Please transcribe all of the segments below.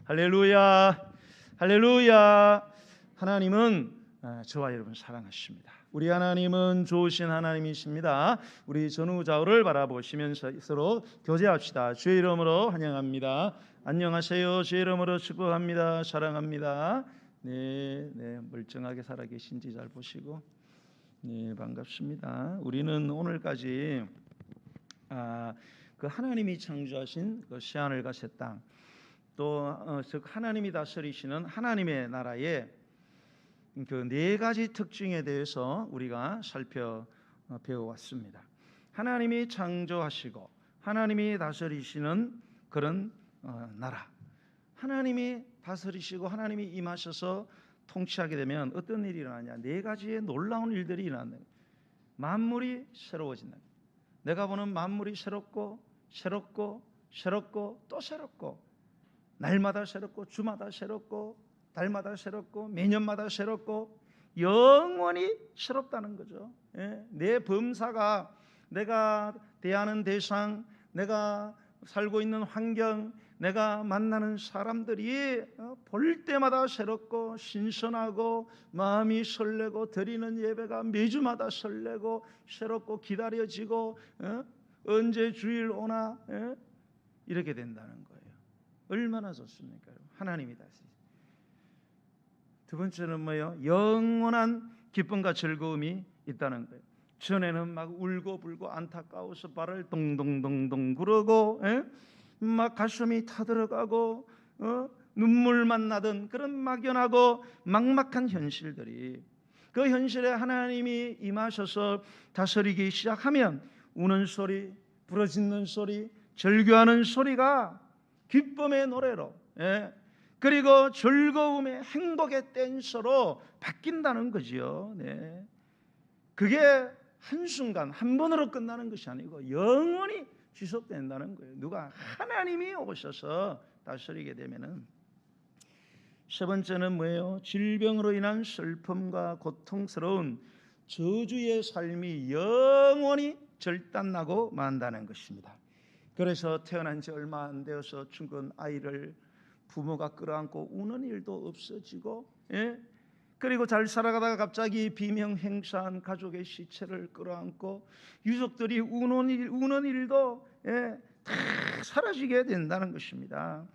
할렐루야, 할렐루야. 하나님은 저와 여러분 사랑하십니다. 우리 하나님은 좋으신 하나님이십니다. 우리 전후좌우를 바라보시면서 서로 교제합시다. 주의 이름으로 환영합니다. 안녕하세요. 주의 이름으로 축복합니다. 사랑합니다. 네, 멀쩡하게 살아계신지 잘 보시고, 네, 반갑습니다. 우리는 오늘까지 그 하나님이 창조하신 그 새하늘과 새 땅, 또 하나님이 다스리시는 하나님의 나라의 그 네 가지 특징에 대해서 우리가 배워왔습니다. 하나님이 창조하시고 하나님이 다스리시는 그런 나라, 하나님이 다스리시고 하나님이 임하셔서 통치하게 되면 어떤 일이 일어나냐? 네 가지의 놀라운 일들이 일어난다. 만물이 새로워진다. 내가 보는 만물이 새롭고 또 새롭고, 날마다 새롭고, 주마다 새롭고, 달마다 새롭고, 매년마다 새롭고, 영원히 새롭다는 거죠. 내 범사가, 내가 대하는 대상, 내가 살고 있는 환경, 내가 만나는 사람들이 볼 때마다 새롭고 신선하고 마음이 설레고, 드리는 예배가 매주마다 설레고 새롭고 기다려지고, 언제 주일 오나 이렇게 된다는 거예요. 얼마나 좋습니까? 하나님이 다스리시죠. 두 번째는 뭐예요? 영원한 기쁨과 즐거움이 있다는 거예요. 전에는 막 울고불고 안타까워서 발을 동동동동 구르고 막 가슴이 타들어가고 눈물만 나던 그런 막연하고 막막한 현실들이, 그 현실에 하나님이 임하셔서 다스리기 시작하면 우는 소리, 부르짖는 소리, 절규하는 소리가 기쁨의 노래로, 그리고 즐거움의 행복의 댄서로 바뀐다는 거지요. 네. 그게 한순간 한 번으로 끝나는 것이 아니고 영원히 지속된다는 거예요. 누가? 하나님이 오셔서 다스리게 되면은. 세 번째는 뭐예요? 질병으로 인한 슬픔과 고통스러운 저주의 삶이 영원히 절단나고 만다는 것입니다. 그래서 태어난 지 얼마 안 되어서 죽은 아이를 부모가 끌어안고 우는 일도 없어지고, 그리고 잘 살아가다가 갑자기 비명행사한 가족의 시체를 끌어안고 유족들이 우는 일도 다 사라지게 된다는 것입니다.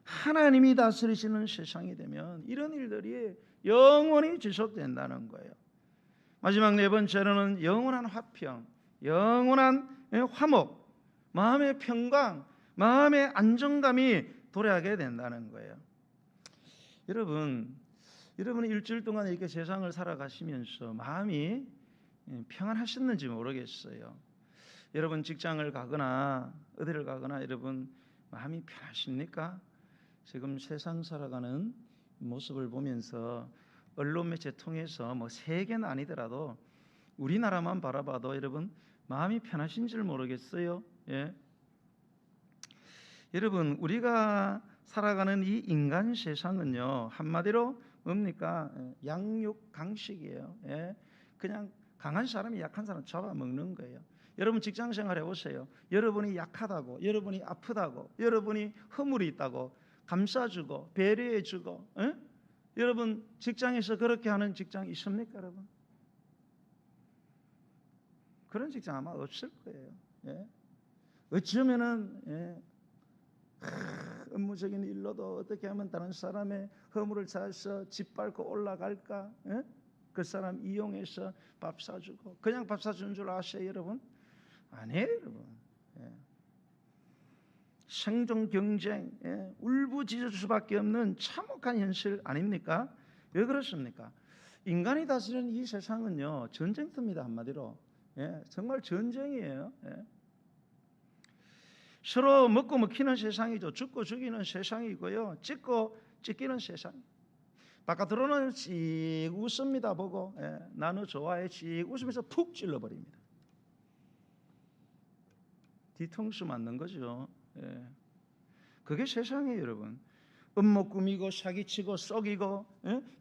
하나님이 다스리시는 세상이 되면 이런 일들이 영원히 지속된다는 거예요. 마지막 네 번째로는 영원한 화평, 영원한 화목, 마음의 평강, 마음의 안정감이 도래하게 된다는 거예요. 여러분 일주일 동안 이렇게 세상을 살아가시면서 마음이 평안하셨는지 모르겠어요. 여러분 직장을 가거나 어디를 가거나 여러분 마음이 편하십니까? 지금 세상 살아가는 모습을 보면서 언론 매체 통해서 뭐 세계는 아니더라도 우리나라만 바라봐도 여러분 마음이 편하신 줄 모르겠어요. 여러분 우리가 살아가는 이 인간 세상은요, 한마디로 뭡니까? 양육강식이에요. 그냥 강한 사람이 약한 사람 잡아먹는 거예요. 여러분 직장생활 해보세요. 여러분이 약하다고, 여러분이 아프다고, 여러분이 허물이 있다고 감싸주고 배려해주고, 여러분 직장에서 그렇게 하는 직장 있습니까? 여러분 그런 직장 아마 없을 거예요. 어쩌면은 업무적인 일로도 어떻게 하면 다른 사람의 허물을 찾아서 짓밟고 올라갈까? 그 사람 이용해서 밥 사주고, 그냥 밥 사주는 줄 아세요 여러분? 아니에요 여러분. 생존 경쟁, 울부짖을 수밖에 없는 참혹한 현실 아닙니까? 왜 그렇습니까? 인간이 다스리는 이 세상은요 전쟁터입니다. 한마디로 정말 전쟁이에요. 서로 먹고 먹히는 세상이죠. 죽고 죽이는 세상이고요, 찢고 찢기는 세상. 바깥으로는 씩 웃습니다. 보고 나 너 좋아해 씩 웃으면서 푹 찔러버립니다. 뒤통수 맞는 거죠. 그게 세상이에요 여러분. 음모 꾸미고 사기치고 썩이고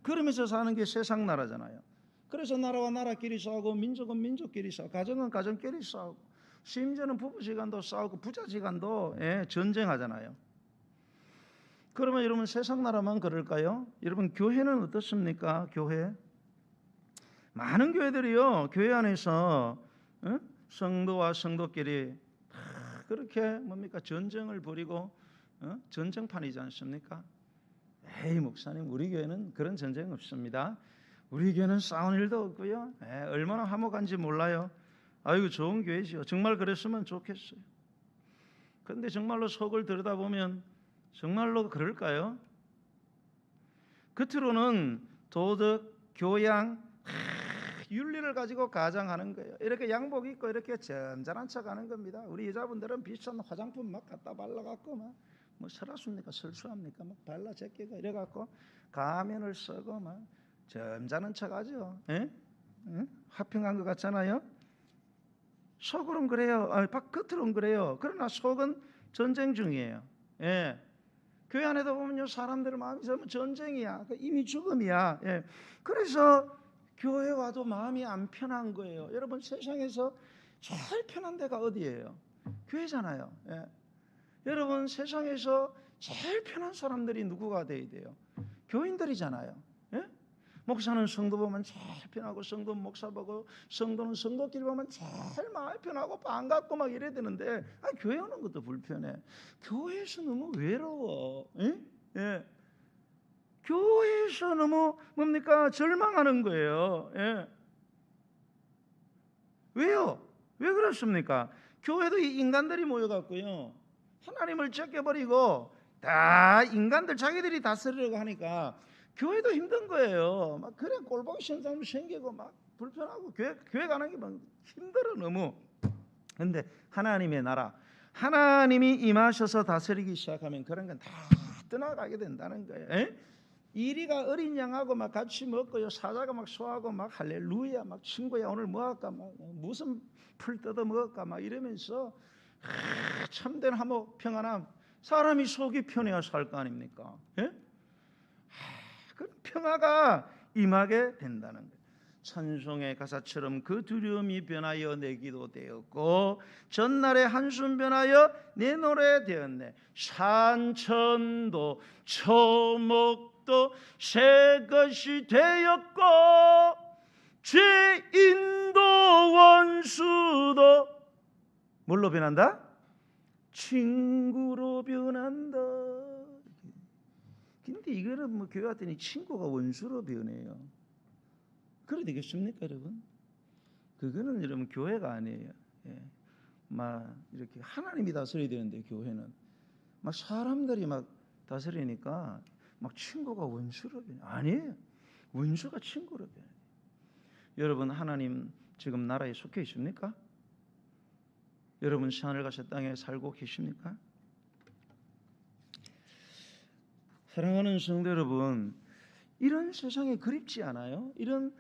그러면서 사는 게 세상 나라잖아요. 그래서 나라와 나라끼리 싸우고 민족은 민족끼리 싸우고 가정은 가정끼리 싸우고, 심지어는 부부지간도 싸우고 부자지간도 전쟁하잖아요. 그러면 여러분 세상 나라만 그럴까요? 여러분 교회는 어떻습니까? 교회 많은 교회들이요 교회 안에서 성도와 성도끼리 그렇게 뭡니까 전쟁을 벌이고 전쟁판이지 않습니까? 에이 목사님 우리 교회는 그런 전쟁 없습니다. 우리 교회는 싸운 일도 없고요. 얼마나 화목한지 몰라요. 아이고 좋은 교회지요. 정말 그랬으면 좋겠어요. 그런데 정말로 속을 들여다보면 정말로 그럴까요? 겉으로는 도덕, 교양, 윤리를 가지고 가장하는 거예요. 이렇게 양복 입고 이렇게 점잖은 척하는 겁니다. 우리 여자분들은 비싼 화장품 막 갖다 발라갖고 막 뭐 설았습니까? 설수합니까? 막 발라 제끼고 이래갖고 가면을 쓰고 막 점잖은 척하죠. 화평한 것 같잖아요. 속으로는 그래요. 겉으로는 그래요. 그러나 속은 전쟁 중이에요. 예. 교회 안에도 보면요 사람들 마음이 전쟁이야. 이미 죽음이야. 예. 그래서 교회 와도 마음이 안 편한 거예요. 여러분 세상에서 제일 편한 데가 어디예요? 교회잖아요. 예. 여러분 세상에서 제일 편한 사람들이 누구가 돼야 돼요? 교인들이잖아요. 예? 목사는 성도 보면 제일 편하고 성도는 목사 보고 성도는 성도끼리 보면 제일 마음이 편하고 반갑고 막 이래야 되는데 교회 오는 것도 불편해. 교회에서 너무 외로워. 예? 예. 교회에서 너무 뭡니까? 절망하는 거예요. 예. 왜요? 왜 그렇습니까? 교회도 이 인간들이 모여갖고요 하나님을 제껴버리고 다 인간들 자기들이 다스리려고 하니까 교회도 힘든 거예요. 막 그래 꼴보기 싫은 사람 생기고 막 불편하고 교회 가는 게 막 힘들어 너무. 근데 하나님의 나라 하나님이 임하셔서 다스리기 시작하면 그런 건 다 떠나가게 된다는 거예요. 에? 이리가 어린 양하고 막 같이 먹고요 사자가 막 소하고 막 할렐루야 막 친구야 오늘 뭐 할까 막 무슨 풀 뜯어 먹을까 막 이러면서 참된 화목 평안함. 사람이 속이 편해야 살 거 아닙니까? 예? 그 평화가 임하게 된다는 거예요. 찬송의 가사처럼 그 두려움이 변하여 내 기도 되었고 전날의 한숨 변하여 내 노래 되었네. 산천도 초목도 새 것이 되었고 죄인도 원수도 뭘로 변한다? 친구로 변한다. 근데 이거는 뭐 교회 왔더니 친구가 원수로 변해요. 그래 되겠습니까, 여러분? 그거는 여러분 교회가 아니에요. 예. 막 이렇게 하나님이 다스려야 되는데 교회는 막 사람들이 막 다스리니까 막 친구가 원수로 변해. 아니에요. 원수가 친구로 변해. 여러분 하나님 지금 나라에 속해 있습니까? 여러분 하늘 가신 땅에 살고 계십니까? 사랑하는 성도 여러분, 이런 세상에 그립지 않아요? 이런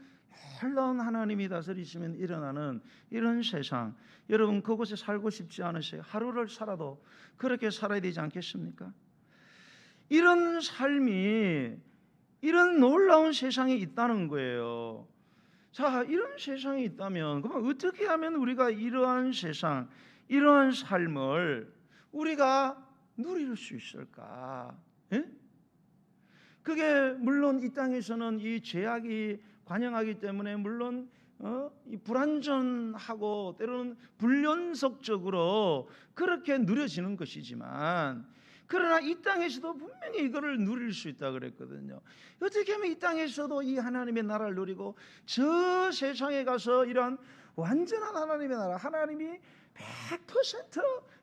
놀라운 하나님이 다스리시면 일어나는 이런 세상, 여러분 그곳에 살고 싶지 않으세요? 하루를 살아도 그렇게 살아야 되지 않겠습니까? 이런 삶이 이런 놀라운 세상에 있다는 거예요. 자, 이런 세상이 있다면 그럼 어떻게 하면 우리가 이러한 세상, 이러한 삶을 우리가 누릴 수 있을까? 예? 그게 물론 이 땅에서는 이 죄악이 관영하기 때문에 물론 이 불완전하고 때로는 불연속적으로 그렇게 누려지는 것이지만 그러나 이 땅에서도 분명히 이거를 누릴 수 있다 그랬거든요. 어떻게 하면 이 땅에서도 이 하나님의 나라를 누리고 저 세상에 가서 이런 완전한 하나님의 나라, 하나님이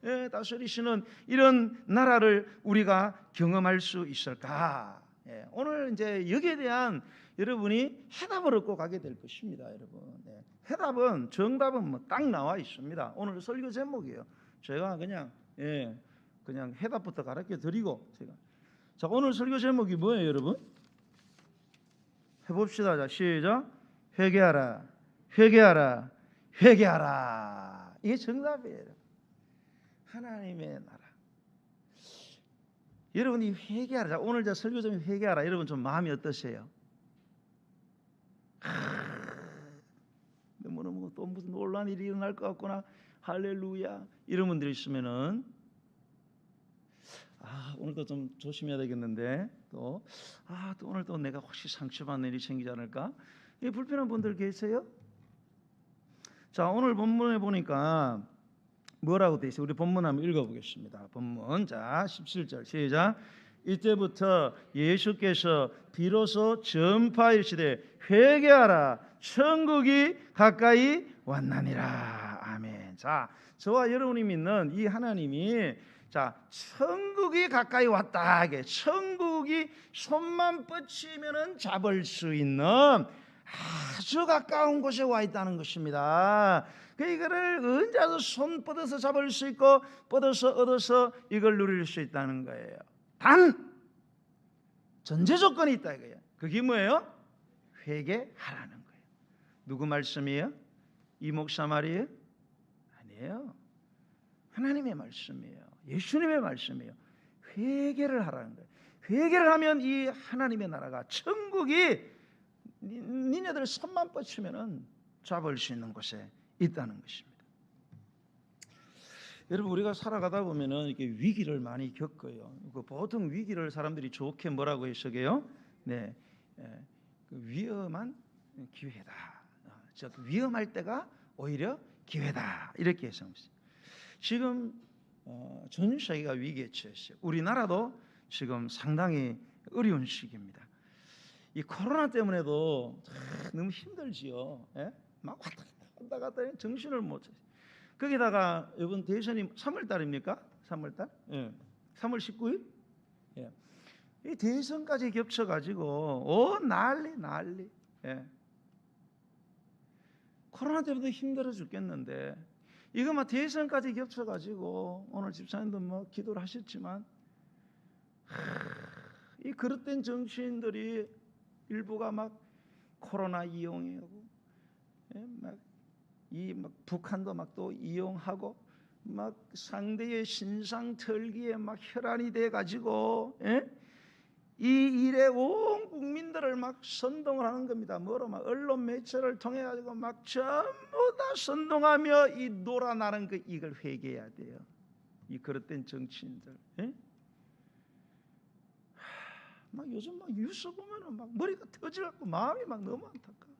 100% 다스리시는 이런 나라를 우리가 경험할 수 있을까? 오늘 이제 여기에 대한 여러분이 해답을 얻고 가게 될 것입니다, 여러분. 해답은 정답은 뭐 딱 나와 있습니다. 오늘 설교 제목이에요. 제가 그냥 해답부터 가르쳐 드리고 자 오늘 설교 제목이 뭐예요, 여러분? 해봅시다. 자 시작. 회개하라, 회개하라, 회개하라. 이게 정답이에요. 하나님의 나라. 여러분이 회개하라. 자, 오늘 저 설교 좀 회개하라. 여러분 좀 마음이 어떠세요? 너무너무 또 무슨 놀라운 일이 일어날 것 같구나. 할렐루야. 이런 분들이 있으면은 오늘도 좀 조심해야 되겠는데 또 오늘 또 내가 혹시 상처받는 일이 생기지 않을까? 이 불편한 분들 계세요? 자, 오늘 본문에 보니까 뭐라고 되어 있어요? 우리 본문 한번 읽어보겠습니다. 본문, 자 17절 시작. 이때부터 예수께서 비로소 전파하시되 회개하라, 천국이 가까이 왔나니라. 아멘. 자, 저와 여러분이 믿는 이 하나님이 자, 천국이 가까이 왔다. 천국이 손만 뻗치면은 잡을 수 있는 아주 가까운 곳에 와 있다는 것입니다. 이거를 언제라도 손 뻗어서 잡을 수 있고 뻗어서 얻어서 이걸 누릴 수 있다는 거예요. 단 전제 조건이 있다 이거예요. 그게 뭐예요? 회개하라는 거예요. 누구 말씀이에요? 이 목사 말이에요? 아니에요. 하나님의 말씀이에요. 예수님의 말씀이에요. 회개를 하라는 거예요. 회개를 하면 이 하나님의 나라가 천국이 니네들 손만 뻗치면은 잡을 수 있는 곳에 있다는 것입니다. 여러분, 우리가 살아가다 보면은 이렇게 위기를 많이 겪어요. 보통 위기를 사람들이 좋게 뭐라고 해석해요? 네, 위험한 기회다. 즉 위험할 때가 오히려 기회다. 이렇게 해석합니다. 지금 전 세계가 위기에 처했어요. 우리나라도 지금 상당히 어려운 시기입니다. 이 코로나 때문에도 너무 힘들지요. 예? 막 왔다 갔다 정신을 못 차려요. 거기다가 이번 대선이 3월 달입니까? 3월 달? 예. 3월 19일? 예. 이 대선까지 겹쳐가지고 난리. 예. 코로나 때문에 힘들어 죽겠는데 이거 막 대선까지 겹쳐가지고 오늘 집사님도 뭐 기도를 하셨지만 이 그릇된 정치인들이 일부가 막 코로나 이용하고 막 북한도 막 또 이용하고 막 상대의 신상 털기에 막 혈안이 돼 가지고 이 일에 온 국민들을 막 선동을 하는 겁니다. 뭐로 막 언론 매체를 통해 가지고 막 전부 다 선동하며 이 놀아나는 거 이걸 회개해야 돼요. 이 그릇된 정치인들. 막 요즘 막 뉴스 보면은 막 머리가 터지갖고 마음이 막 너무 안타까워.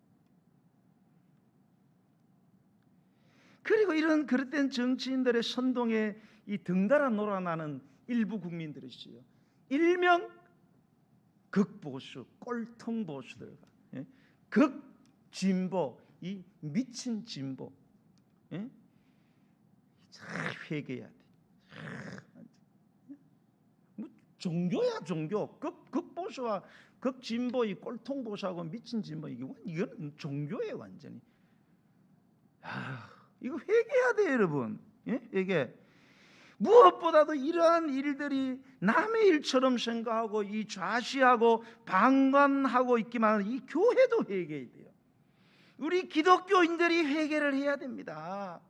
그리고 이런 그릇된 정치인들의 선동에 이 등달아 놀아나는 일부 국민들이 있어요. 일명 극보수, 꼴통 보수들과 극진보, 이 미친 진보. 잘 회개해야 돼. 뭐 종교야 종교. 극보수와 극진보, 이 꼴통 보수하고 미친 진보 이건 종교예요 완전히. 이거 회개해야 돼요 여러분. 이게 무엇보다도 이러한 일들이 남의 일처럼 생각하고 이 좌시하고 방관하고 있기만 하는 이 교회도 회개해야 돼요. 우리 기독교인들이 회개를 해야 됩니다.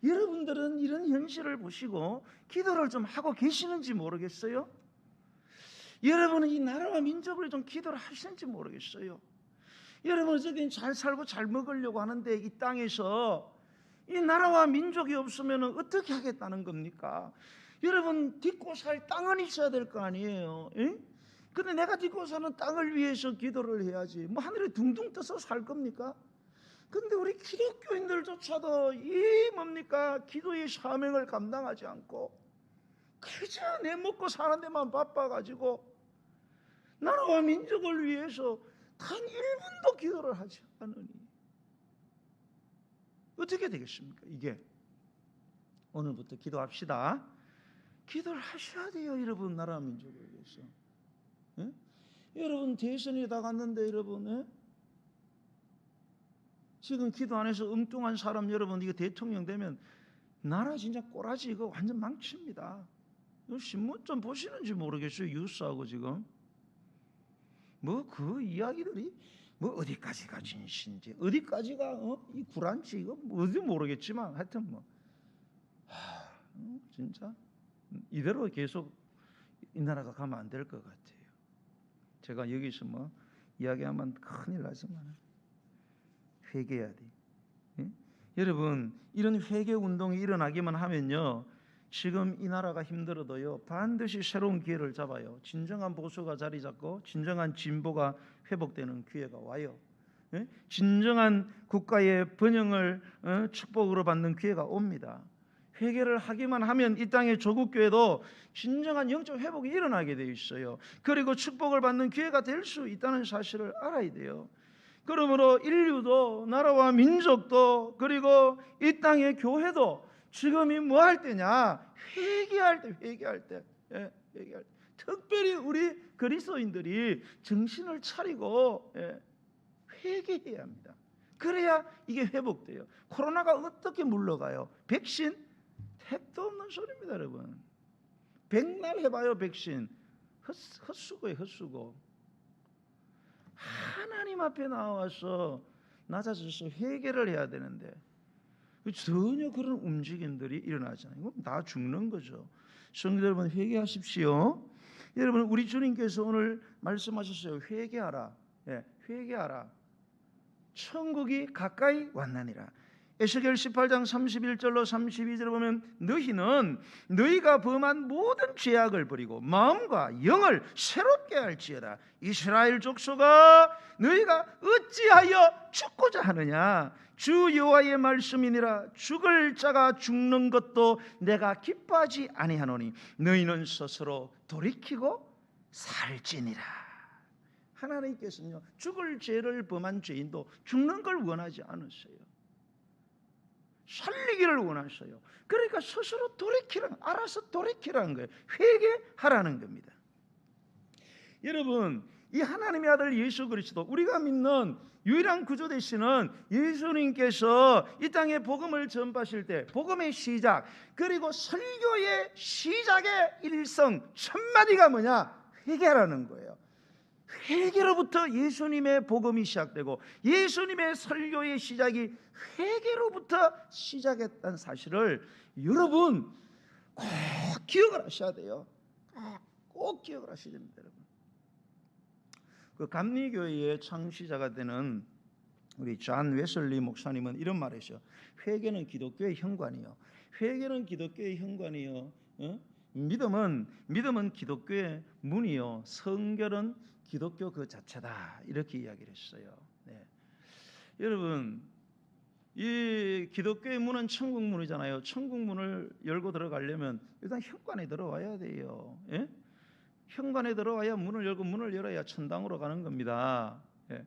여러분들은 이런 현실을 보시고 기도를 좀 하고 계시는지 모르겠어요. 여러분은 이 나라와 민족을 좀 기도를 하시는지 모르겠어요. 여러분 어쨌든 잘 살고 잘 먹으려고 하는데 이 땅에서 이 나라와 민족이 없으면 어떻게 하겠다는 겁니까? 여러분 딛고 살 땅은 있어야 될 거 아니에요. 근데 내가 딛고 사는 땅을 위해서 기도를 해야지 뭐 하늘에 둥둥 떠서 살 겁니까? 근데 우리 기독교인들조차도 이 뭡니까? 기도의 사명을 감당하지 않고 그저 내 먹고 사는 데만 바빠가지고 나라와 민족을 위해서 단 1분도 기도를 하지 않으니 어떻게 되겠습니까? 이게 오늘부터 기도합시다. 기도를 하셔야 돼요 여러분. 나라 민족을 위해서. 여러분 대선이 다 갔는데 여러분 지금 기도 안 해서 엉뚱한 사람 여러분 이거 대통령 되면 나라 진짜 꼬라지 이거 완전 망칩니다. 신문 좀 보시는지 모르겠어요. 뉴스하고 지금 뭐 그 이야기들이 뭐 어디까지가 진실인지 어디까지가 이 구란지 이거 어디 모르겠지만 하여튼 뭐 진짜 이대로 계속 이 나라가 가면 안 될 것 같아요. 제가 여기서 뭐 이야기하면 큰일 나지만 회개해야 돼. 여러분 이런 회개 운동이 일어나기만 하면요 지금 이 나라가 힘들어도요, 반드시 새로운 기회를 잡아요. 진정한 보수가 자리 잡고 진정한 진보가 회복되는 기회가 와요. 예? 진정한 국가의 번영을 축복으로 받는 기회가 옵니다. 회개를 하기만 하면 이 땅의 조국 교회도 진정한 영적 회복이 일어나게 되어 있어요. 그리고 축복을 받는 기회가 될 수 있다는 사실을 알아야 돼요. 그러므로 인류도, 나라와 민족도, 그리고 이 땅의 교회도 지금이 뭐 할 때냐? 회개할 때, 회개할 때, 예, 회개할 때. 특별히 우리 그리스도인들이 정신을 차리고 회개해야 합니다. 그래야 이게 회복돼요. 코로나가 어떻게 물러가요? 백신? 택도 없는 소리입니다, 여러분. 백날 해봐요, 백신. 헛수고예요, 헛수고. 하나님 앞에 나와서 낮아져서 회개를 해야 되는데 전혀 그런 움직임들이 일어나지 않아요. 이건 다 죽는 거죠. 성도 여러분, 회개하십시오. 여러분, 우리 주님께서 오늘 말씀하셨어요. 회개하라. 예, 회개하라. 천국이 가까이 왔나니라. 에스겔 18장 31절로 32절을 보면 너희는 너희가 범한 모든 죄악을 버리고 마음과 영을 새롭게 할지어다. 이스라엘 족속아, 너희가 어찌하여 죽고자 하느냐? 주 여호와의 말씀이니라. 죽을 자가 죽는 것도 내가 기뻐하지 아니하노니 너희는 스스로 돌이키고 살지니라. 하나님께서는요, 죽을 죄를 범한 죄인도 죽는 걸 원하지 않으세요. 살리기를 원하셔요. 그러니까 스스로 돌이키라는, 알아서 돌이키라는 거예요. 회개하라는 겁니다. 여러분, 이 하나님의 아들 예수 그리스도, 우리가 믿는 유일한 구주 되시는 예수님께서 이 땅에 복음을 전파하실 때 복음의 시작, 그리고 설교의 시작의 일성 첫 마디가 뭐냐? 회개하라는 거예요. 회개로부터 예수님의 복음이 시작되고 예수님의 설교의 시작이 회개로부터 시작했다는 사실을 여러분 꼭 기억을 하셔야 돼요. 꼭 기억을 하셔야 됩니다, 여러분. 그 감리교회의 창시자가 되는 우리 존 웨슬리 목사님은 이런 말을 했어요. 회개는 기독교의 현관이요. 회개는 기독교의 현관이요. 믿음은 기독교의 문이요. 성결은 기독교 그 자체다. 이렇게 이야기를 했어요. 네. 여러분, 이 기독교의 문은 천국 문이잖아요. 천국 문을 열고 들어가려면 일단 현관에 들어와야 돼요. 예? 현관에 들어와야 문을 열고 문을 열어야 천당으로 가는 겁니다. 예.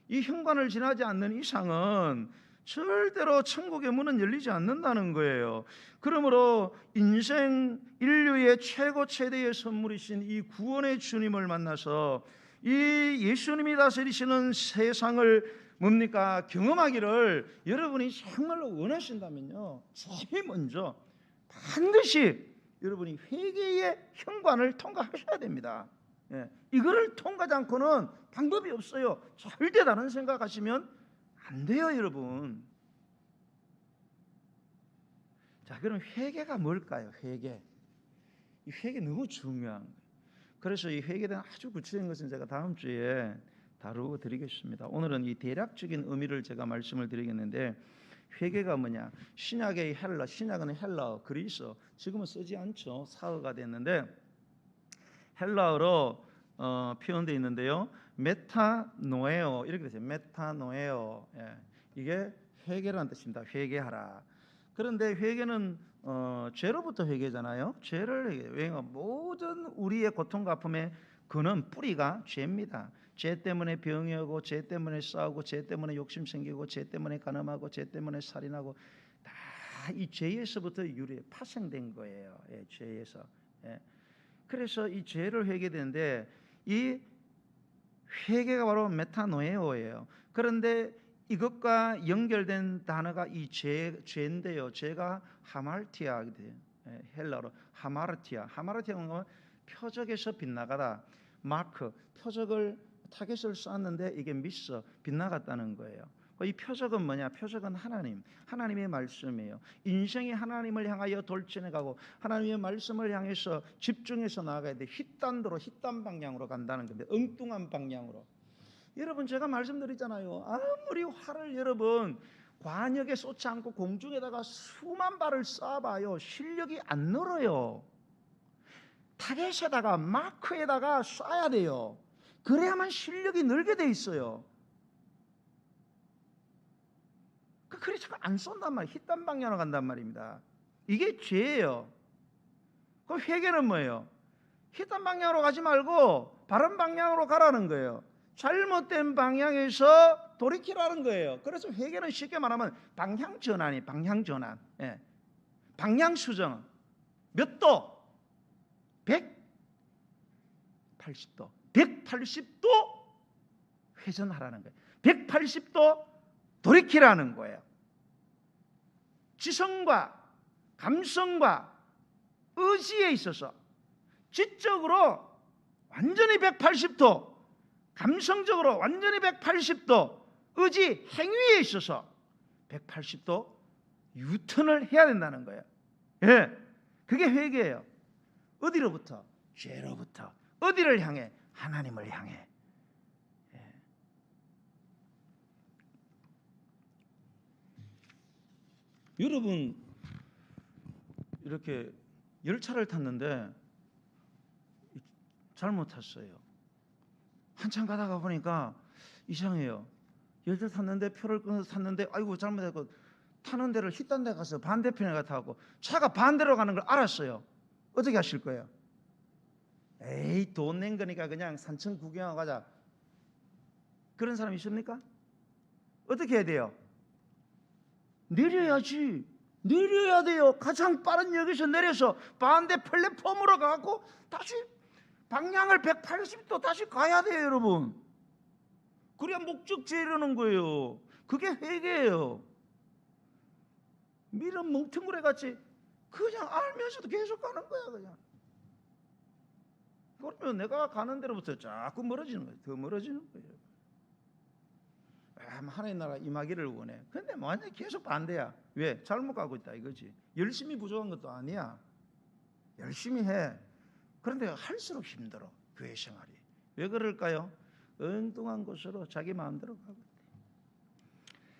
이 현관을 지나지 않는 이상은 절대로 천국의 문은 열리지 않는다는 거예요. 그러므로 인생 인류의 최고 최대의 선물이신 이 구원의 주님을 만나서 이 예수님이 다스리시는 세상을 뭡니까? 경험하기를 여러분이 정말로 원하신다면요, 제일 먼저 반드시 여러분이 회개의 현관을 통과하셔야 됩니다. 예. 이거를 통과하지 않고는 방법이 없어요. 절대 다른 생각하시면 안 돼요, 여러분. 자, 그럼 회개가 뭘까요? 회개. 이 회개 너무 중요한 거예요. 그래서 이 회개에 대한 아주 구체적인 것은 제가 다음 주에 다루어 드리겠습니다. 오늘은 이 대략적인 의미를 제가 말씀을 드리겠는데, 회개가 뭐냐? 신약의 헬라, 신약은 헬라어, 그리스어, 지금은 쓰지 않죠. 사어가 됐는데 헬라어로 표현되어 있는데요. 메타노에오 이렇게 되죠. 메타노에오. 예. 이게 회개라는 뜻입니다. 회개하라. 그런데 회개는 죄로부터 회개잖아요. 죄를 회개. 왜냐? 모든 우리의 고통과 아픔의 그는 뿌리가 죄입니다. 죄 때문에 병이 오고, 죄 때문에 싸우고, 죄 때문에 욕심 생기고, 죄 때문에 간음하고, 죄 때문에 살인하고, 다 이 죄에서부터 유래 파생된 거예요. 예, 죄에서. 예. 그래서 이 죄를 회개되는데 이 회개가 바로 메타노에오예요. 그런데 이것과 연결된 단어가 이 죄인데요. 죄가 하말티아, 헬라로 하마르티아. 하마르티아는 표적에서 빗나가다. 마크, 표적을 타겟을 쐈는데 이게 미스, 빗나갔다는 거예요. 이 표적은 뭐냐? 표적은 하나님, 하나님의 말씀이에요. 인생이 하나님을 향하여 돌진해가고 하나님의 말씀을 향해서 집중해서 나아가야 돼. 휘단도로, 휘단 방향으로 간다는 겁니다. 엉뚱한 방향으로. 여러분, 제가 말씀드리잖아요. 아무리 화를 여러분 관역에 쏟지 않고 공중에다가 수만 발을 쏴봐요. 실력이 안 늘어요. 타겟에다가 마크에다가 쏴야 돼요. 그래야만 실력이 늘게 돼 있어요. 그래 자꾸 안 쏜단 말이에요. 휘단 방향으로 간단 말입니다. 이게 죄예요. 그럼 회개는 뭐예요? 휘단 방향으로 가지 말고 바른 방향으로 가라는 거예요. 잘못된 방향에서 돌이키라는 거예요. 그래서 회개는 쉽게 말하면 방향 전환이 방향 전환. 예. 방향 수정. 몇 도? 180도. 180도 회전하라는 거예요. 180도 돌이키라는 거예요. 지성과 감성과 의지에 있어서 지적으로 완전히 180도, 감성적으로 완전히 180도, 의지, 행위에 있어서 180도 유턴을 해야 된다는 거예요. 예, 그게 회개예요. 어디로부터? 죄로부터. 어디를 향해? 하나님을 향해. 예. 여러분 이렇게 열차를 탔는데 잘못 탔어요. 한참 가다가 보니까 이상해요. 열차 탔는데 표를 끊어서 탔는데 아이고 잘못했고 타는 데를 휘딴 데 가서 반대편에 가고 차가 반대로 가는 걸 알았어요. 어떻게 하실 거예요? 에이 돈 낸 거니까 그냥 산천 구경하고 가자. 그런 사람 있습니까? 어떻게 해야 돼요? 내려야지. 내려야 돼요. 가장 빠른 역에서 내려서 반대 플랫폼으로 가고 다시 방향을 180도 다시 가야 돼요, 여러분. 그래야 목적지에 이르는 거예요. 그게 회개예요. 밀은 멍텅구리 같이 그냥 알면서도 계속 가는 거야, 그냥. 그러면 내가 가는 데로부터 자꾸 멀어지는 거예요. 더 멀어지는 거예요. 하나님 나라 임하기를 원해. 근데 완전히 계속 반대야. 왜? 잘못 가고 있다 이거지. 열심히 부족한 것도 아니야. 열심히 해. 그런데 할수록 힘들어. 교회 생활이. 왜 그럴까요? 엉뚱한 곳으로 자기 마음대로 가고 있대.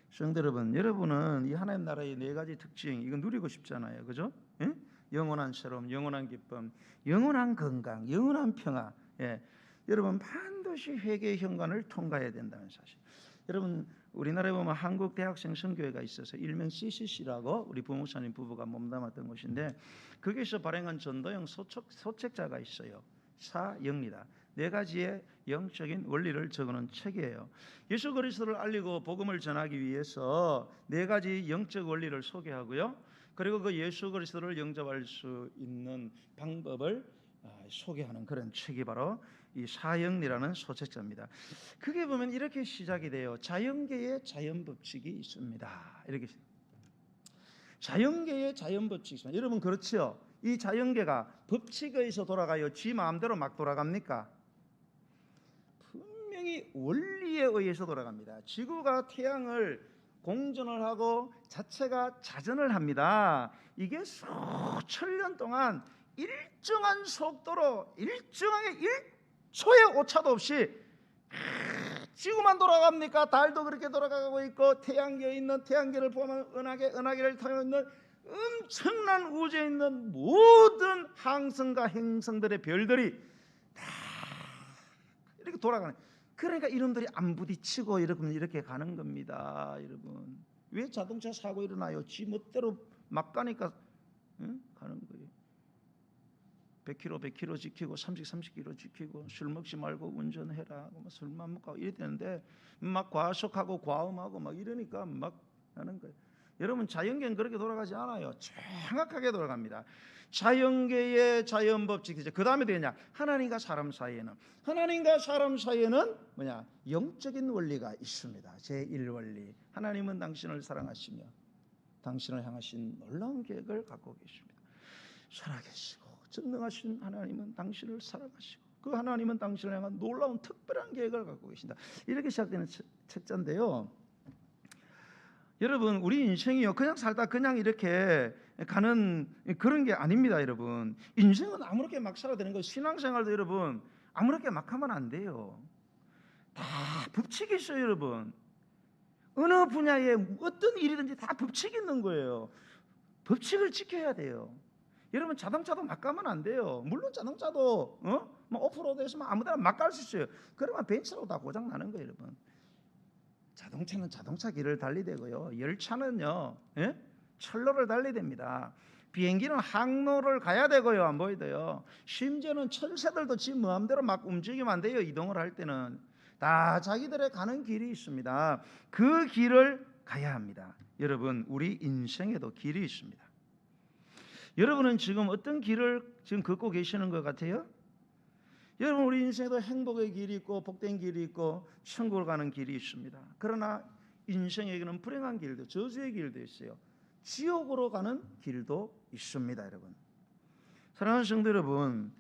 성도 여러분, 여러분은 이 하나님 나라의 네 가지 특징 이거 누리고 싶잖아요. 그죠? 예? 영원한 새로움, 영원한 기쁨, 영원한 건강, 영원한 평화. 예. 여러분 반드시 회개의 현관을 통과해야 된다는 사실. 여러분 우리나라에 보면 한국 대학생 선교회가 있어서 일명 CCC라고 우리 부목사님 부부가 몸담았던 곳인데 거기서 발행한 전도형 소책자가 있어요. 사영리다. 네 가지의 영적인 원리를 적어놓은 책이에요. 예수 그리스도를 알리고 복음을 전하기 위해서 네 가지 영적 원리를 소개하고요. 그리고 그 예수 그리스도를 영접할 수 있는 방법을 소개하는 그런 책이 바로 이 사영리라는 소책자입니다. 그게 보면 이렇게 시작이 돼요. 자연계의 자연법칙이 있습니다. 이렇게 자연계의 자연법칙이 있습니다. 여러분 그렇죠? 이 자연계가 법칙에 의해서 돌아가요? 지 마음대로 막 돌아갑니까? 분명히 원리에 의해서 돌아갑니다. 지구가 태양을 공전을 하고 자체가 자전을 합니다. 이게 수천 년 동안 일정한 속도로 일정하게 1초의 오차도 없이 지구만 돌아갑니까? 달도 그렇게 돌아가고 있고 태양계에 있는 태양계를 포함한 은하계를 타고 있는 엄청난 우주에 있는 모든 항성과 행성들의 별들이 다 이렇게 돌아가는. 그러니까 이놈들이 안 부딪히고 이렇게 가는 겁니다, 여러분. 왜 자동차 사고 일어나요? 지 멋대로 막 가니까 가는 거예요. 100km 지키고 30km 지키고 술 먹지 말고 운전해라. 술만 먹고 이래야 되는데 막 과속하고 과음하고 막 이러니까 막 하는 거예요. 여러분 자연계는 그렇게 돌아가지 않아요. 정확하게 돌아갑니다. 자연계의 자연법칙. 그 다음에 되냐? 하나님과 사람 사이에는 뭐냐? 영적인 원리가 있습니다. 제1원리. 하나님은 당신을 사랑하시며 당신을 향하신 놀라운 계획을 갖고 계십니다. 살아계시고 전능하신 하나님은 당신을 사랑하시고 그 하나님은 당신을 향한 놀라운 특별한 계획을 갖고 계신다. 이렇게 시작되는 책자인데요. 여러분 우리 인생이요 그냥 살다 그냥 이렇게 가는 그런 게 아닙니다. 여러분 인생은 아무렇게 막 살아야 되는 거예요. 신앙생활도 여러분 아무렇게 막 하면 안 돼요. 다 법칙이 있어요. 여러분 어느 분야에 어떤 일이든지 다 법칙이 있는 거예요. 법칙을 지켜야 돼요. 여러분 자동차도 막 가면 안 돼요. 물론 자동차도 뭐 오프로드에서 아무데나 막 갈 수 있어요. 그러면 벤츠로 다 고장 나는 거예요, 여러분. 자동차는 자동차 길을 달리되고요. 열차는요, 철로를 달리됩니다. 비행기는 항로를 가야 되고요, 안 보이도요. 심지어는 천사들도 지 마음대로 막 움직이면 안 돼요. 이동을 할 때는 다 자기들의 가는 길이 있습니다. 그 길을 가야 합니다. 여러분, 우리 인생에도 길이 있습니다. 여러분은 지금 어떤 길을 지금 걷고 계시는 것 같아요? 여러분, 우리 인생에도 행복의 길이 있고 복된 길이 있고 천국을 가는 길이 있습니다. 그러나 인생에게는 불행한 길도, 저주의 길도 있어요. 지옥으로 가는 길도 있습니다. 여러분, 사랑하는 성도 여러분,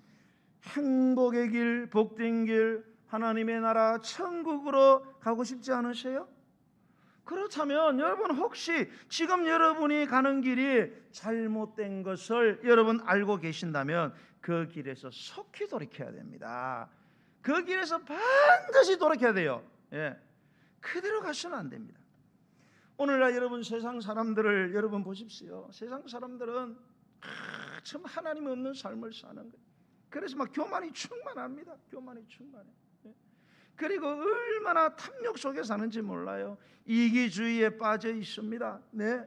행복의 길, 복된 길, 하나님의 나라 천국으로 가고 싶지 않으세요? 그렇다면 여러분, 혹시 지금 여러분이 가는 길이 잘못된 것을 여러분 알고 계신다면 그 길에서 속히 돌이켜야 됩니다. 그 길에서 반드시 돌이켜야 돼요. 그대로 가서는 안 됩니다. 오늘날 여러분, 세상 사람들을 여러분 보십시오. 세상 사람들은 참 하나님 없는 삶을 사는 거예요. 그래서 막 교만이 충만합니다. 교만이 충만해. 그리고 얼마나 탐욕 속에 사는지 몰라요. 이기주의에 빠져 있습니다.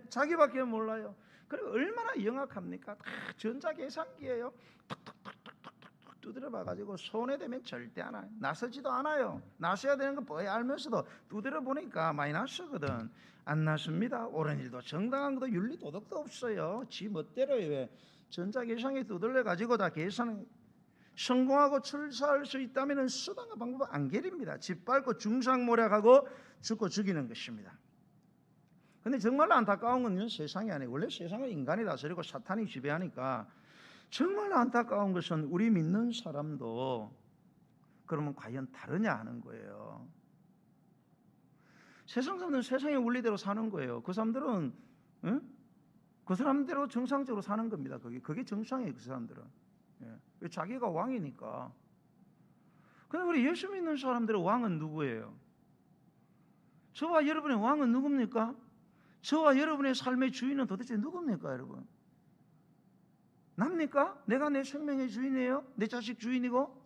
자기밖에 몰라요. 그리고 얼마나 영악합니까? 다 전자계산기예요. 툭툭툭툭툭 두드려 봐가지고 손에 대면 절대 안 와요. 나서지도 않아요. 나서야 되는 거 뻔히 알면서도 두드려 보니까 마이너스거든. 안 나섭니다. 옳은 일도 정당한 것도 윤리 도덕도 없어요. 지 멋대로요. 왜? 전자계산기 두들려 가지고 다 계산. 성공하고 출세할 수 있다면 수단과 방법은 안 게립니다. 짓밟고 중상모략하고 죽고 죽이는 것입니다. 근데 정말로 안타까운 건 세상이 아니에요. 원래 세상은 인간이 다스리고 사탄이 지배하니까 정말로 안타까운 것은 우리 믿는 사람도 그러면 과연 다르냐 하는 거예요. 세상 사람들은 세상의 원리대로 사는 거예요. 그 사람들은 그 사람대로 정상적으로 사는 겁니다. 그게 정상이에요. 그 사람들은. 왜? 자기가 왕이니까. 그런데 우리 예수 믿는 사람들의 왕은 누구예요? 저와 여러분의 왕은 누굽니까? 저와 여러분의 삶의 주인은 도대체 누굽니까, 여러분? 납니까? 내가 내 생명의 주인이에요? 내 자식 주인이고?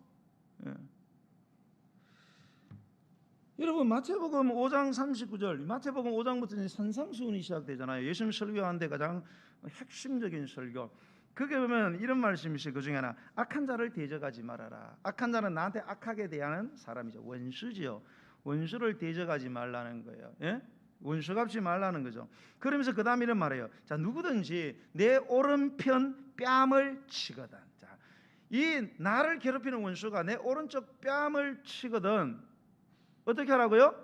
여러분, 마태복음 5장 39절, 마태복음 5장부터 산상수훈이 시작되잖아요. 예수님 설교하는데 가장 핵심적인 설교. 그게 보면 이런 말씀이 있어요. 그 중에 하나, 악한 자를 대적하지 말아라. 악한 자는 나한테 악하게 대하는 사람이죠. 원수지요. 원수를 대적하지 말라는 거예요. 원수 갚지 말라는 거죠. 그러면서 그 다음 이런 말이에요. 자, 누구든지 내 오른편 뺨을 치거든. 자, 이 나를 괴롭히는 원수가 내 오른쪽 뺨을 치거든 어떻게 하라고요?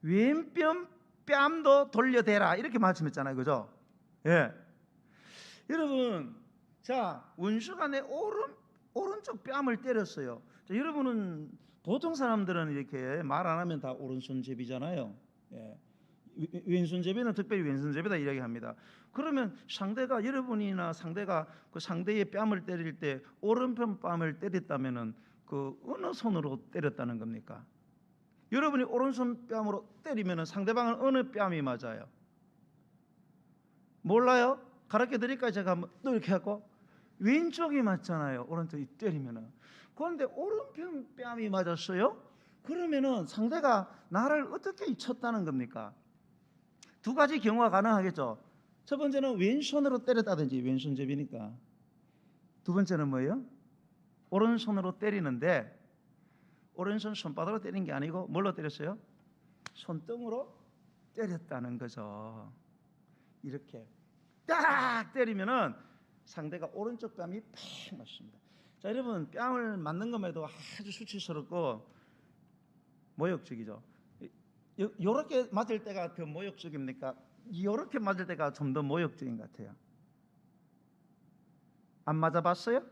왼편 뺨도 돌려대라. 이렇게 말씀했잖아요. 그죠? 여러분, 자, 원수가 내 오른쪽 뺨을 때렸어요. 자, 여러분은 보통 사람들은 이렇게 말 안 하면 다 오른손잡이잖아요. 왼손잡이는 특별히 왼손잡이다 이야기합니다. 그러면 상대가, 여러분이나 상대가 그 상대의 뺨을 때릴 때 오른편 뺨을 때렸다면은 그 어느 손으로 때렸다는 겁니까? 여러분이 오른손 뺨으로 때리면은 상대방은 어느 뺨이 맞아요? 몰라요? 가르쳐 드릴까요? 제가 한번 또 이렇게 하고 왼쪽이 맞잖아요. 오른쪽이 때리면은. 그런데 오른편 뺨이 맞았어요? 그러면은 상대가 나를 어떻게 쳤다는 겁니까? 두 가지 경우가 가능하겠죠. 첫 번째는 왼손으로 때렸다든지, 왼손잡이니까. 두 번째는 뭐예요? 오른손으로 때리는데 오른손 손바닥으로 때린 게 아니고 뭘로 때렸어요? 손등으로 때렸다는 거죠. 이렇게 딱 때리면은 상대가 오른쪽 뺨이 팍 맞습니다. 자, 여러분, 뺨을 맞는 것만 해도 아주 수치스럽고 모욕적이죠. 요렇게 맞을 때가 더 모욕적입니까? 요렇게 맞을 때가 좀 더 모욕적인 것 같아요. 안 맞아봤어요?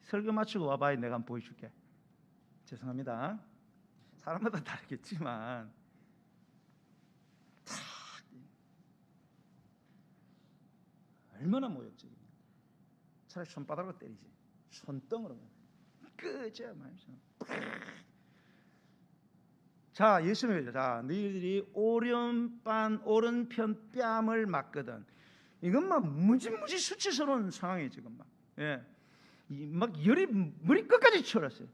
설교 마치고 와봐야 내가 한번 보여줄게. 죄송합니다. 사람마다 다르겠지만 얼마나 모욕적입니까? 차라리 손바닥으로 때리지. 손등으로 끄져 말이죠. 자, 예수님이 자, 너희들이 오른편 뺨을 맞거든. 이건 막 무지무지 수치스러운 상황이에요 지금 막. 예, 막 열이 머리 끝까지 치열었어요.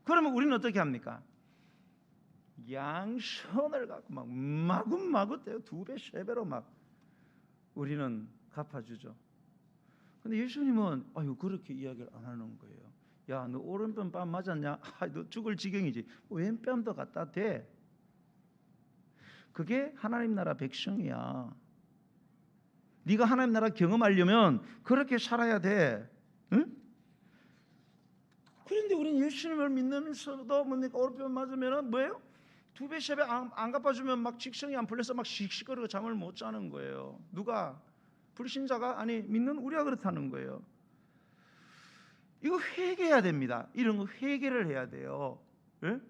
그러면 우리는 어떻게 합니까? 양손을 갖고 막 마구마구 떼요. 2배, 3배로 막 우리는 갚아주죠. 근데 예수님은 아유 그렇게 이야기를 안 하는 거예요. 야, 너 오른편 뺨 맞았냐? 너 죽을 지경이지. 왼뺨도 갖다 대. 그게 하나님 나라 백성이야. 네가 하나님 나라 경험하려면 그렇게 살아야 돼. 응? 그런데 우리는 예수님을 믿으면서도 뭡니까? 오른편 맞으면 뭐예요? 2배, 3배 안 갚아주면 막 직성이 안 풀려서 막 씩씩거리고 잠을 못 자는 거예요. 누가? 불신자가? 아니 믿는 우리가 그렇다는 거예요. 이거 회개해야 됩니다. 이런 거 회개를 해야 돼요. 예?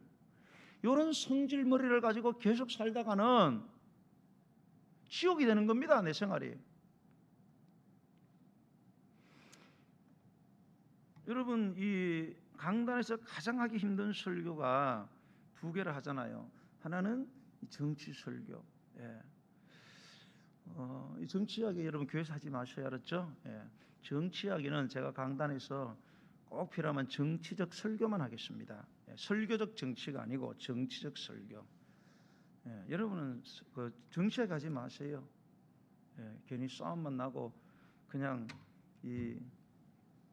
이런 성질머리를 가지고 계속 살다가는 지옥이 되는 겁니다. 내 생활이. 여러분 이 강단에서 가장 하기 힘든 설교가 2개를 하잖아요. 하나는 정치 설교. 예. 이 정치 이야기 여러분 교회에서 하지 마셔야 알았죠? 예. 정치 이야기는 제가 강단에서 꼭 필요하면 정치적 설교만 하겠습니다. 예. 설교적 정치가 아니고 정치적 설교. 예. 여러분은 그 정치에 가지 마세요. 예. 괜히 싸움만 나고 그냥 이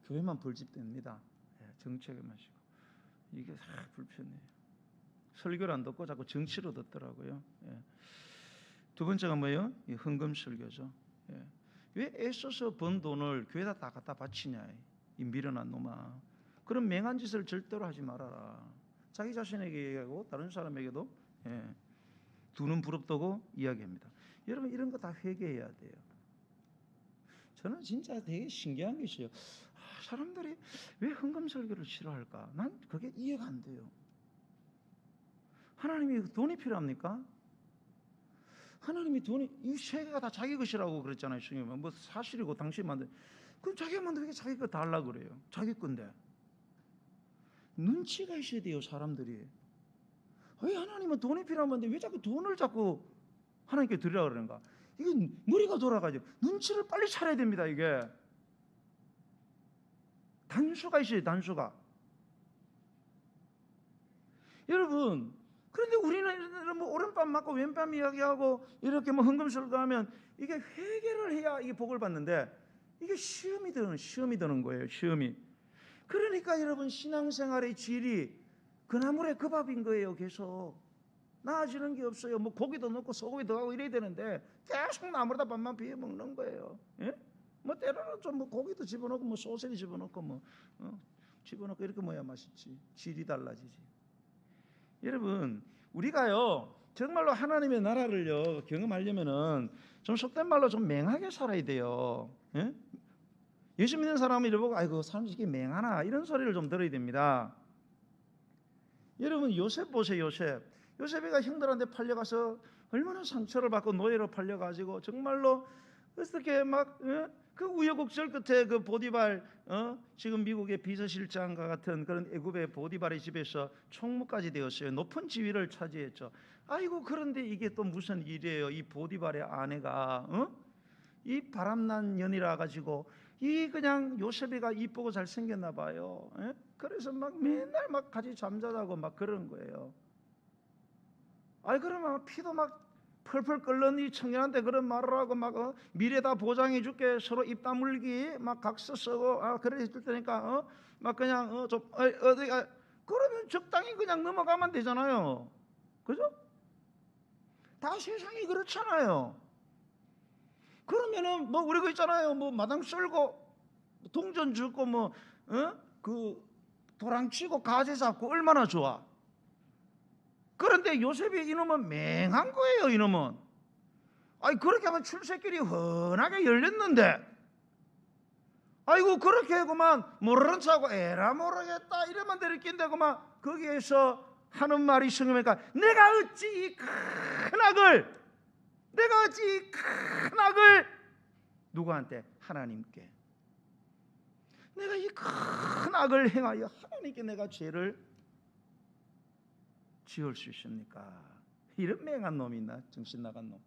교회만 벌집됩니다. 예. 정치에 마시고 이게 불편해요. 설교를 안 듣고 자꾸 정치로 듣더라고요. 예. 2번째가 뭐예요? 이 헌금 설교죠. 예. 왜 애써서 번 돈을 교회에다 다 갖다 바치냐? 이 미련한 놈아. 그런 맹한 짓을 절대로 하지 말아라. 자기 자신에게 얘기하고 다른 사람에게도 예. 두 눈 부릅뜨고 이야기합니다. 여러분 이런 거 다 회개해야 돼요. 저는 진짜 되게 신기한 게 있어요. 사람들이 왜 헌금 설교를 싫어할까? 난 그게 이해가 안 돼요. 하나님이 돈이 필요합니까? 하나님이 돈이 이 세계가 다 자기 것이라고 그랬잖아요. 주님은 뭐 사실이고 당신이 만든. 그럼 자기가 만든 게 자기 거 달라고 그래요. 자기 건데. 눈치가 있어야 돼요, 사람들이. 왜 하나님은 돈이 필요한데 왜 자꾸 돈을 자꾸 하나님께 드리라고 그러는가? 이게 머리가 돌아가죠. 눈치를 빨리 차려야 됩니다, 이게. 단수가 있어요, 단수가. 여러분, 그런데 우리는 뭐 오른밤 맞고 왼밤 이야기하고 이렇게 뭐 헌금 설교하면 이게 회개를 해야 이게 복을 받는데 이게 시험이 드는 거예요. 시험이. 그러니까 여러분 신앙생활의 질이 그나물에 그 밥인 거예요. 계속 나아지는 게 없어요. 뭐 고기도 넣고 소고기도 하고 이래야 되는데 계속 나물에다 밥만 비벼 먹는 거예요. 예? 뭐 때로는 좀 뭐 고기도 집어넣고 뭐 소세지 집어넣고 뭐 집어넣고 이렇게 먹어야 맛있지. 질이 달라지지. 여러분 우리가요 정말로 하나님의 나라를요 경험하려면은 좀 속된 말로 좀 맹하게 살아야 돼요. 예? 예수 믿는 사람이 이러고 아이고 사람들이 이게 맹하나 이런 소리를 좀 들어야 됩니다. 여러분 요셉 보세요. 요셉이가 형들한테 팔려가서 얼마나 상처를 받고 노예로 팔려가지고 정말로 어떻게 막 그 우여곡절 끝에 그 보디발 지금 미국의 비서실장과 같은 그런 애굽의 보디발의 집에서 총무까지 되었어요. 높은 지위를 차지했죠. 아이고 그런데 이게 또 무슨 일이에요. 이 보디발의 아내가 이 바람난 년이라 가지고 이 그냥 요셉이가 이쁘고 잘생겼나 봐요. 그래서 막 맨날 막 같이 잠자자고 막 그런 거예요. 아이 그러면 피도 막 펄펄 끓는 이 청년한테 그런 말을 하고 막 미래 다 보장해 줄게 서로 입 다물기 막 각서 쓰고 그래 해줄 테니까 막 그냥 좀 어디 그러면 적당히 그냥 넘어가면 되잖아요. 그죠? 다 세상이 그렇잖아요. 그러면은 뭐 우리 그 있잖아요. 뭐 마당 썰고 동전 주고 뭐 그 도랑 치고 가재 잡고 얼마나 좋아. 그런데 요셉이 이놈은 맹한 거예요. 이놈은 아니 그렇게 하면 출세길이 훤하게 열렸는데 아이고 그렇게 하고만 모르는 척하고 에라 모르겠다 이러면 될 낀데고만 거기에서 하는 말이 성경이니까 내가 어찌 이 큰 악을 누구한테? 하나님께. 내가 이 큰 악을 행하여 하나님께 내가 죄를 지을 수 있습니까? 이런 맹한 놈이 있나? 정신 나간 놈.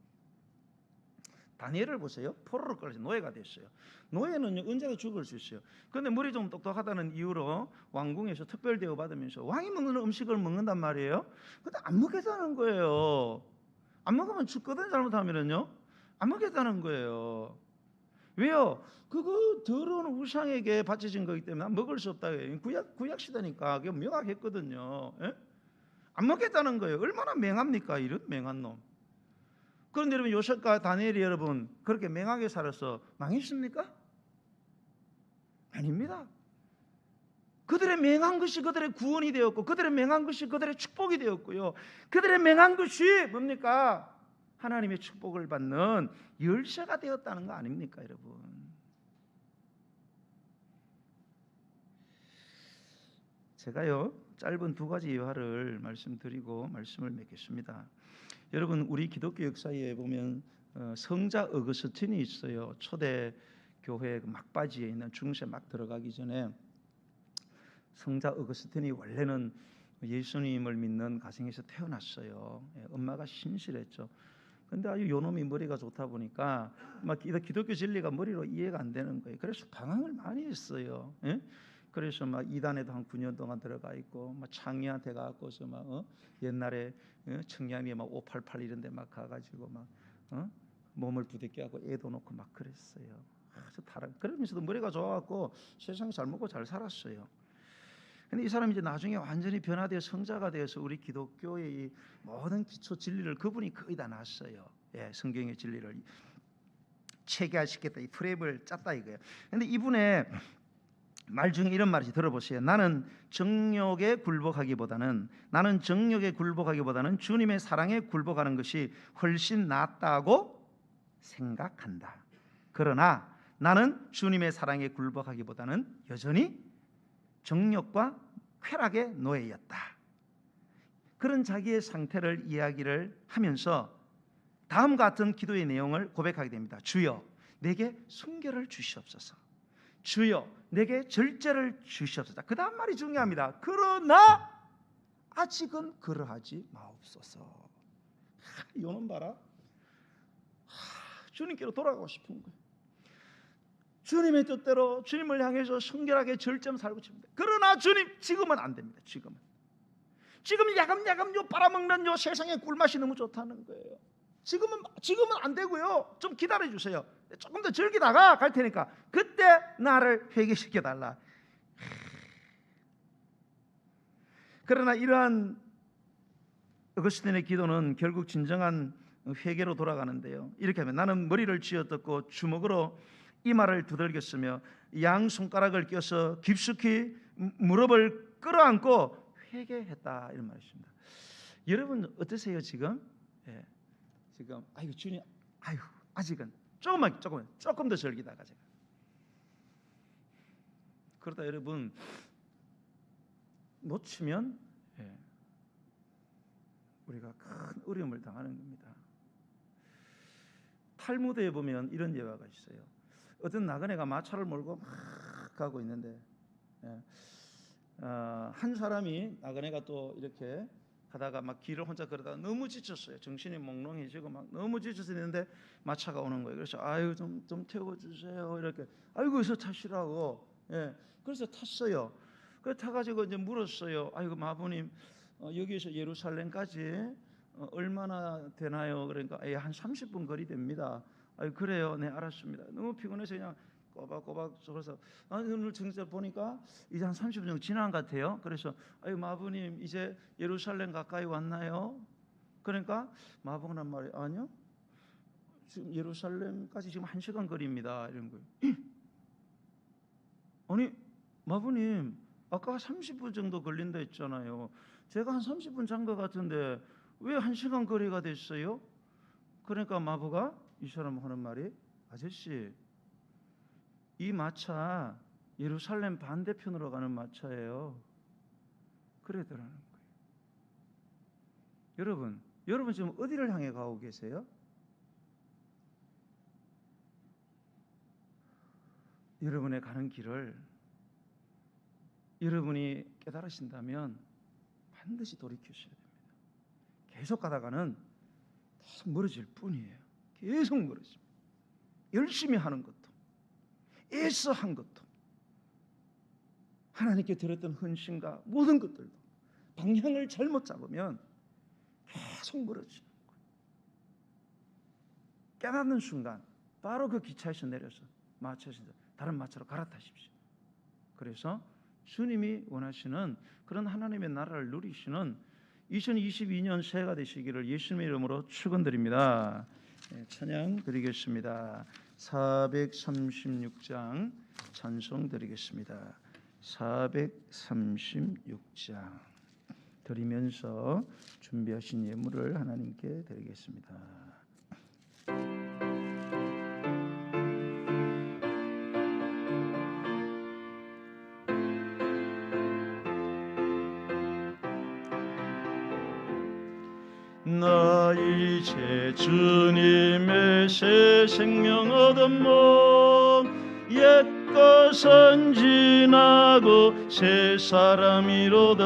다니엘을 보세요. 포로로 끌려서 노예가 됐어요. 노예는 언제나 죽을 수 있어요. 그런데 머리 좀 똑똑하다는 이유로 왕궁에서 특별 대우 받으면서 왕이 먹는 음식을 먹는단 말이에요. 근데 안 먹겠다는 거예요. 안 먹으면 죽거든, 잘못하면은요. 안 먹겠다는 거예요. 왜요? 그거 더러운 우상에게 바쳐진 거기 때문에 먹을 수 없다. 구약 시대니까 그게 명확했거든요. 예? 안 먹겠다는 거예요. 얼마나 맹합니까? 이런 맹한 놈. 그런데 여러분, 요셉과 다니엘이 여러분 그렇게 맹하게 살아서 망했습니까? 아닙니다. 그들의 맹한 것이 그들의 구원이 되었고, 그들의 맹한 것이 그들의 축복이 되었고요. 그들의 맹한 것이 뭡니까? 하나님의 축복을 받는 열쇠가 되었다는 거 아닙니까, 여러분? 제가요, 짧은 두 가지 예화를 말씀드리고 말씀을 맺겠습니다. 여러분, 우리 기독교 역사에 보면 성자 어거스틴이 있어요. 초대 교회 막바지에 있는 중세 막 들어가기 전에 성자 어거스틴이 원래는 예수님을 믿는 가정에서 태어났어요. 엄마가 신실했죠. 근데 아주 요놈이 머리가 좋다 보니까 막 기독교 진리가 머리로 이해가 안 되는 거예요. 그래서 방황을 많이 했어요. 예? 그래서 막 이단에도 한 9년 동안 들어가 있고, 막 창리한테 가고서 막 옛날에 청량리에 막 588 이런 데 막 가가지고 막 몸을 부대껴 하고 애도 놓고 막 그랬어요. 아주 그러면서도 머리가 좋아갖고 세상에 잘 먹고 잘 살았어요. 근데 이 사람이 이제 나중에 완전히 변화되어 성자가 되어서 우리 기독교의 이 모든 기초 진리를 그분이 거의 다 놨어요. 예, 성경의 진리를 체계화시켰다, 이 프레임을 짰다 이거예요. 근데 이분의 말 중에 이런 말이 들어보세요. 나는 정욕에 굴복하기보다는 주님의 사랑에 굴복하는 것이 훨씬 낫다고 생각한다. 그러나 나는 주님의 사랑에 굴복하기보다는 여전히 정욕과 쾌락의 노예였다. 그런 자기의 상태를 이야기를 하면서 다음과 같은 기도의 내용을 고백하게 됩니다. 주여, 내게 순결을 주시옵소서. 주여, 내게 절제를 주시옵소서. 그 다음 말이 중요합니다. 그러나 아직은 그러하지 마옵소서. 이놈 봐라. 주님께로 돌아가고 싶은 거예요. 주님의 뜻대로 주님을 향해서 순결하게 절제하며 살고 싶습니다. 그러나 주님, 지금은 안 됩니다. 지금 야금야금 요 빨아먹는 요 세상의 꿀맛이 너무 좋다는 거예요. 지금은 안 되고요. 좀 기다려 주세요. 조금 더 즐기다가 갈 테니까 그때 나를 회개시켜 달라. 그러나 이러한 어거스틴의 기도는 결국 진정한 회개로 돌아가는데요. 이렇게 하면 나는 머리를 쥐어뜯고 주먹으로 이마를 두들겼으며 양 손가락을 껴서 깊숙이 무릎을 끌어안고 회개했다, 이런 말이십니다. 여러분 어떠세요 지금? 예. 지금 아이고 주님, 아이고 아직은 조금 더 즐기다가 제가 그러다 여러분 놓치면 우리가 큰 어려움을 당하는 겁니다. 탈무드에 보면 이런 예화가 있어요. 어떤 나그네가 마차를 몰고 막 가고 있는데 한 사람이, 나그네가 또 이렇게 가다가 막 길을 혼자 걸어다가 너무 지쳤어요. 정신이 몽롱해지고 막 너무 지쳐서 있는데 마차가 오는 거예요. 그래서 아유 좀 태워주세요. 이렇게 아이고 어서 타시라고. 예. 그래서 탔어요. 그래 타가지고 이제 물었어요. 아이고 마부님, 여기에서 예루살렘까지 얼마나 되나요? 그러니까 한 30분 거리 됩니다. 아유 그래요. 네 알았습니다. 너무 피곤해서 그냥 꼬박꼬박 그래서 오늘 정작 보니까 이제 한 30분 정도 지난 것 같아요. 그래서 아유 마부님 이제 예루살렘 가까이 왔나요? 그러니까 마부가 한 말이 아니요. 지금 예루살렘까지 지금 1시간 거리입니다. 이런 거예요. 아니 마부님 아까 30분 정도 걸린다 했잖아요. 제가 한 30분 잔 것 같은데 왜 1시간 거리가 됐어요? 그러니까 마부가 이 사람 하는 말이 아저씨 이 마차 예루살렘 반대편으로 가는 마차예요. 그러더라는 거예요. 여러분 지금 어디를 향해 가고 계세요? 여러분의 가는 길을 여러분이 깨달으신다면 반드시 돌이키셔야 됩니다. 계속 가다가는 계속 멀어질 뿐이에요. 계속 멀어집니다. 열심히 하는 것도, 애써 한 것도, 하나님께 드렸던 헌신과 모든 것들도 방향을 잘못 잡으면 계속 멀어지는 거예요. 깨닫는 순간 바로 그 기차에서 내려서 마차에서 다른 마차로 갈아타십시오. 그래서 주님이 원하시는 그런 하나님의 나라를 누리시는 2022년 새해가 되시기를 예수님의 이름으로 축원드립니다. 찬양 드리겠습니다. 436장 찬송 드리겠습니다. 436장 드리면서 준비하신 예물을 하나님께 드리겠습니다. 나 이제 주님의 새 생명 얻었모 옛것은 지나고 새 사람이로다.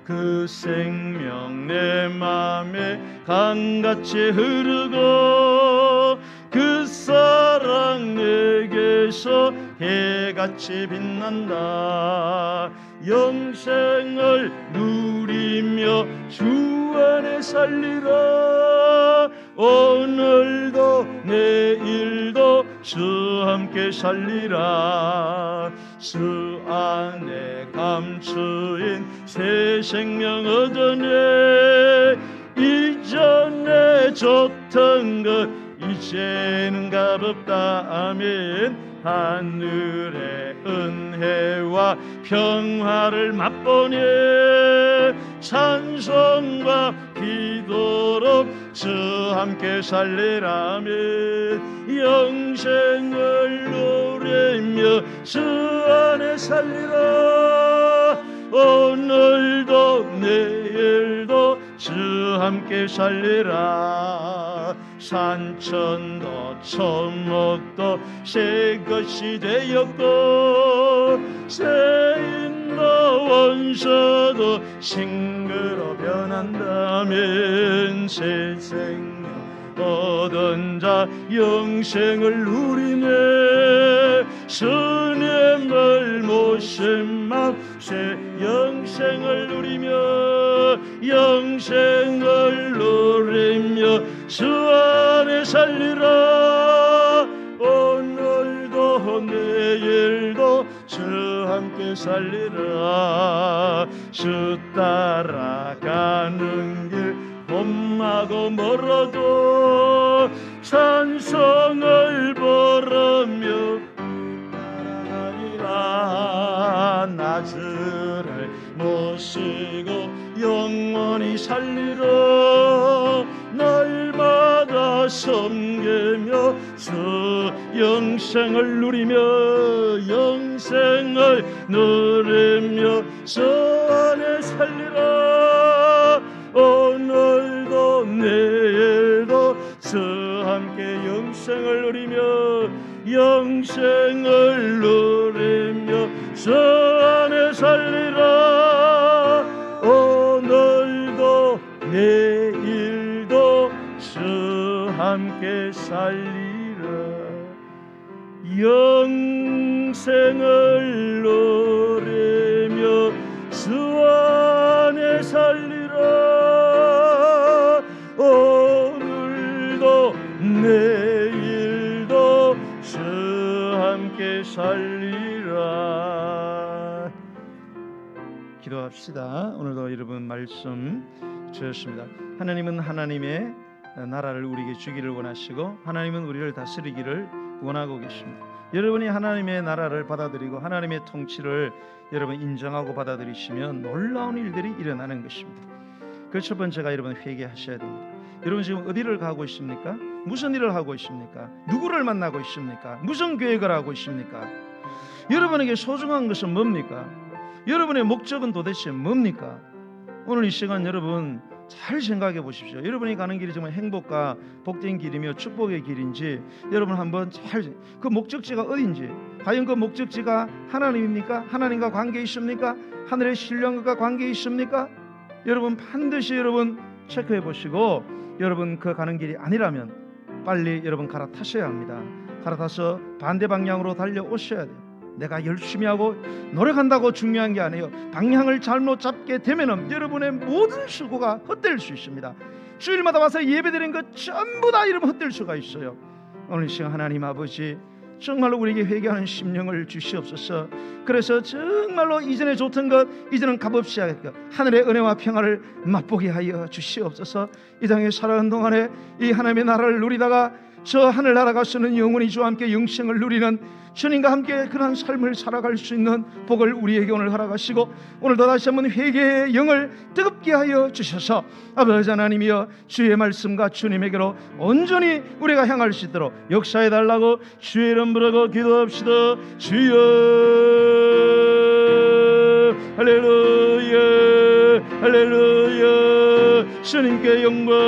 그 생명 내 맘에 강같이 흐르고 그 사랑 내게서 해같이 빛난다. 영생을 누리며 주 안에 살리라. 오늘도 내일도 주 함께 살리라. 주 안에 감추인 새 생명 얻어내. 이전에 줬던 것 이제는 값없다. 아멘. 하늘의 은혜와 평화를 맛보니 찬송과 기도로 주 함께 살리라. 아멘. 영생을 누리며 주 안에 살리라. 오늘도 내일도 주 함께 살리라. 산천도 천목도 새 것이 되었고 새인도 원수도 싱그러 변한다면 새 생명 얻은 자 영생을 누리네. 주님을 모신 맘 새 영생을 누리며 영생을 누리며 주 안에 살리라. 오늘도 내일도 주 함께 살리라. 주 따라가는 길 험하고 멀어도 찬송을 부르며 따라가리라. 나주를 모시고 영원히 살리라. 날마다 섬기며 주 영생을 누리며 영생을 누리며 주 안에 살리라. 오늘도 내일도 주 함께 영생을 누리며 영생을 누리며 주 안에 살리라. 오늘도 내일도 주 함께 살리라. 영생을 누리며 주 안에 살리라. 오늘도 내일도 주 함께 살리라. 기도합시다. 오늘도 여러분 말씀 주셨습니다. 하나님은 하나님의 나라를 우리에게 주기를 원하시고 하나님은 우리를 다스리기를 원하고 계십니다. 여러분이 하나님의 나라를 받아들이고 하나님의 통치를 여러분 인정하고 받아들이시면 놀라운 일들이 일어나는 것입니다. 그 첫 번째가 여러분 회개하셔야 됩니다. 여러분 지금 어디를 가고 있습니까? 무슨 일을 하고 있습니까? 누구를 만나고 있습니까? 무슨 계획을 하고 있습니까? 여러분에게 소중한 것은 뭡니까? 여러분의 목적은 도대체 뭡니까? 오늘 이 시간 여러분 잘 생각해 보십시오. 여러분이 가는 길이 정말 행복과 복된 길이며 축복의 길인지 여러분 한번 그 목적지가 어딘지, 과연 그 목적지가 하나님입니까? 하나님과 관계 있습니까? 하늘의 신령과 관계 있습니까? 여러분 반드시 여러분 체크해 보시고, 여러분 그 가는 길이 아니라면 빨리 여러분 갈아타셔야 합니다. 갈아타서 반대 방향으로 달려오셔야 돼요. 내가 열심히 하고 노력한다고 중요한 게 아니에요. 방향을 잘못 잡게 되면은 여러분의 모든 수고가 헛될 수 있습니다. 주일마다 와서 예배드린 것 전부 다 이러면 헛될 수가 있어요. 오늘 시간 하나님 아버지, 정말로 우리에게 회개하는 심령을 주시옵소서. 그래서 정말로 이전에 좋던 것 이제는 값없이 하겠고 하늘의 은혜와 평화를 맛보게 하여 주시옵소서. 이 땅에 살아가는 동안에 이 하나님의 나라를 누리다가 저 하늘나라 가서는 영원히 주와 함께 영생을 누리는 주님과 함께 그런 삶을 살아갈 수 있는 복을 우리에게 오늘 허락하시고, 오늘도 다시 한번 회개의 영을 뜨겁게 하여 주셔서 아버지 하나님이여 주의 말씀과 주님에게로 온전히 우리가 향할 수 있도록 역사해 달라고 주의 이름 부르고 기도합시다. 주여 할렐루야 할렐루야. 주님께 영광.